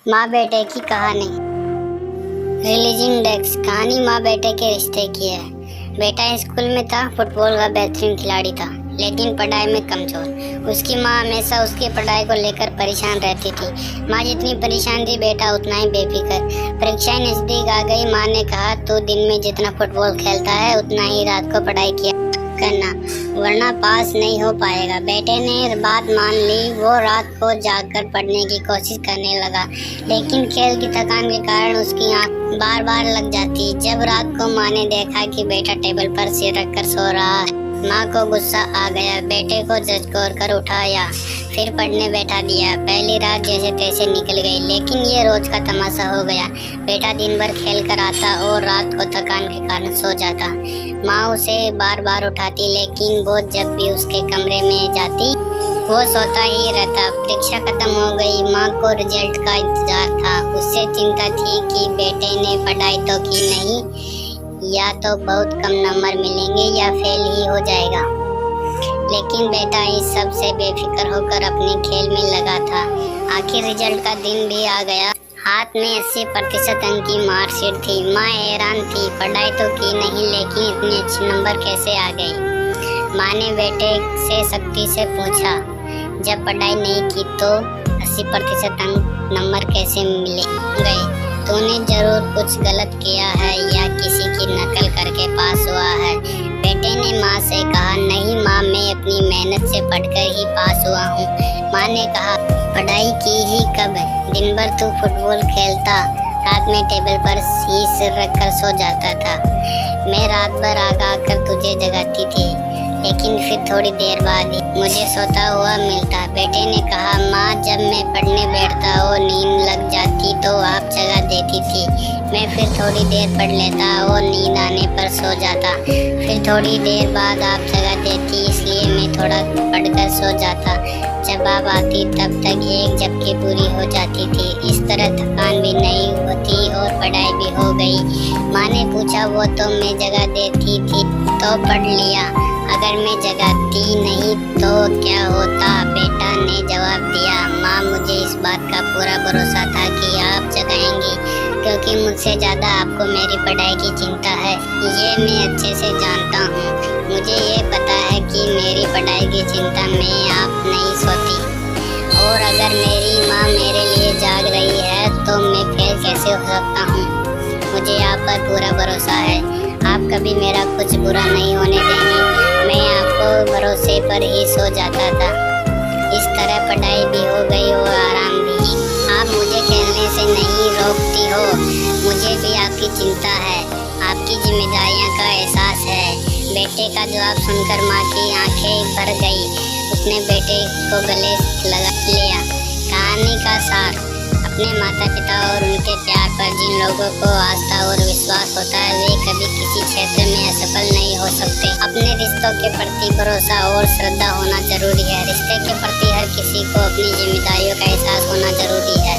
माँ बेटे की कहानी। Releasing desk. कहानी माँ बेटे के रिश्ते की है। बेटा स्कूल में था, फुटबॉल का बेहतरीन खिलाड़ी था, लेकिन पढ़ाई में कमजोर। उसकी माँ हमेशा उसकी पढ़ाई को लेकर परेशान रहती थी। माँ जितनी परेशान थी, बेटा उतना ही बेफिक्र। परीक्षाएं नजदीक आ गई। माँ ने कहा, तू दिन में जितना फुटबॉल खेलता है उतना ही रात को पढ़ाई किया करना, वरना पास नहीं हो पाएगा। बेटे ने बात मान ली। वो रात को जागकर पढ़ने की कोशिश करने लगा, लेकिन खेल की थकान के कारण उसकी आंख बार बार लग जाती। जब रात को माँ ने देखा कि बेटा टेबल पर सिर रखकर सो रहा है, माँ को गुस्सा आ गया। बेटे को झकझोर कर उठाया, फिर पढ़ने बैठा दिया। पहली रात जैसे तैसे निकल गई, लेकिन ये रोज का तमाशा हो गया। बेटा दिन भर खेल कर आता और रात को थकान के कारण सो जाता। माँ उसे बार बार उठाती, लेकिन वो जब भी उसके कमरे में जाती वो सोता ही रहता। परीक्षा खत्म हो गई। माँ को रिजल्ट का इंतजार था। उससे चिंता थी कि बेटे ने पढ़ाई तो की नहीं, या तो बहुत कम नंबर मिलेंगे या फेल ही हो जाएगा। लेकिन बेटा इस सब से बेफिक्र होकर अपने खेल में लगा था। आखिर रिजल्ट का दिन भी आ गया। हाथ में 80% अंक की मार्कशीट थी। माँ हैरान थी। पढ़ाई तो की नहीं, लेकिन इतने अच्छे नंबर कैसे आ गए? माँ ने बेटे से सख्ती से पूछा, जब पढ़ाई नहीं की तो 80% अंक नंबर कैसे मिले गए? तूने जरूर कुछ गलत किया है या किसी की नकल करके पास हुआ है। बेटे ने माँ से कहा, नहीं माँ, मैं अपनी मेहनत से पढ़कर ही पास हुआ हूँ। माँ ने कहा, पढ़ाई की ही कब? दिन भर तू फुटबॉल खेलता, रात में टेबल पर ही सिर रखकर सो जाता था। मैं रात भर आकर तुझे जगाती थी, लेकिन फिर थोड़ी देर बाद ही मुझे सोता हुआ मिलता। बेटे ने कहा, माँ, जब मैं पढ़ने बैठता और नींद लग जाती तो आप जगा देती थी। मैं फिर थोड़ी देर पढ़ लेता और नींद आने पर सो जाता। फिर थोड़ी देर बाद आप जगा देती, इसलिए मैं थोड़ा पढ़कर सो जाता। जब आप आती तब तक एक झपकी पूरी हो जाती थी। इस तरह थकान भी नहीं होती और पढ़ाई भी हो गई। माँ ने पूछा, वो तो मैं जगा देती थी तो पढ़ लिया, अगर मैं जगाती नहीं तो क्या होता? बेटा ने जवाब दिया, माँ, मुझे इस बात का पूरा भरोसा था कि आप जगाएंगी, क्योंकि मुझसे ज़्यादा आपको मेरी पढ़ाई की चिंता है। ये मैं अच्छे से जानता हूँ। मुझे ये पता है कि मेरी पढ़ाई की चिंता में आप नहीं सोती, और अगर मेरी माँ मेरे लिए जाग रही है तो मैं फेल कैसे हो सकता हूँ? मुझे आप पर पूरा भरोसा है। आप कभी मेरा कुछ बुरा नहीं होने देंगी। मैं आपको भरोसे पर ही सो जाता था। इस तरह पढ़ाई भी हो गई और आराम भी। आप मुझे खेलने से नहीं रोकती हो। मुझे भी आपकी चिंता है, आपकी जिम्मेदारियां का एहसास है। बेटे का जवाब सुनकर माँ की आंखें भर गई। उसने बेटे को गले लगा लिया। कहानी का सार, अपने माता पिता और उनके प्यार पर जिन लोगों को आस्था और विश्वास होता है, वे कभी किसी क्षेत्र में असफल नहीं हो सकते। अपने रिश्तों के प्रति भरोसा और श्रद्धा होना जरूरी है। रिश्ते के प्रति हर किसी को अपनी जिम्मेदारियों का एहसास होना जरूरी है।